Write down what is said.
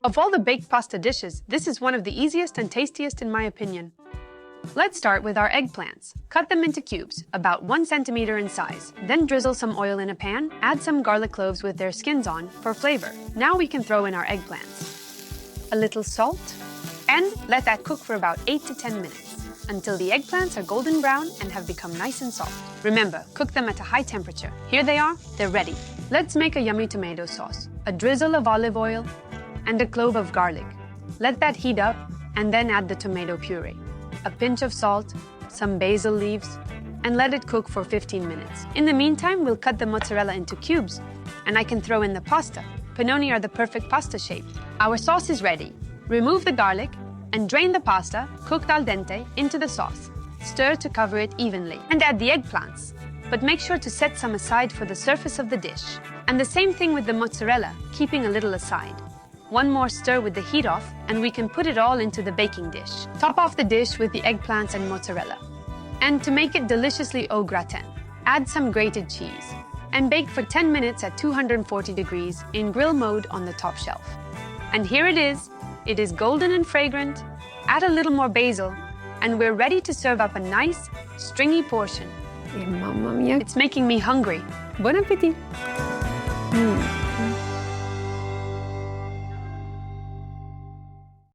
Of all the baked pasta dishes, this is one of the easiest and tastiest in my opinion. Let's start with our eggplants. Cut them into cubes, about 1 centimeter in size. Then drizzle some oil in a pan, add some garlic cloves with their skins on for flavor. Now we can throw in our eggplants. A little salt, and let that cook for about 8 to 10 minutes, until the eggplants are golden brown and have become nice and soft. Remember, cook them at a high temperature. Here they are, they're ready. Let's make a yummy tomato sauce. A drizzle of olive oil and a clove of garlic. Let that heat up, and then add the tomato puree. A pinch of salt, some basil leaves, and let it cook for 15 minutes. In the meantime, we'll cut the mozzarella into cubes, and I can throw in the pasta. Panoni are the perfect pasta shape. Our sauce is ready. Remove the garlic and drain the pasta, cooked al dente, into the sauce. Stir to cover it evenly, and add the eggplants. But make sure to set some aside for the surface of the dish. And the same thing with the mozzarella, keeping a little aside. One more stir with the heat off, and we can put it all into the baking dish. Top off the dish with the eggplants and mozzarella. And to make it deliciously au gratin, add some grated cheese. And bake for 10 minutes at 240 degrees in grill mode on the top shelf. And here it is. It is golden and fragrant. Add a little more basil, and we're ready to serve up a nice, stringy portion. Mamma mia. It's making me hungry. Buon appetito!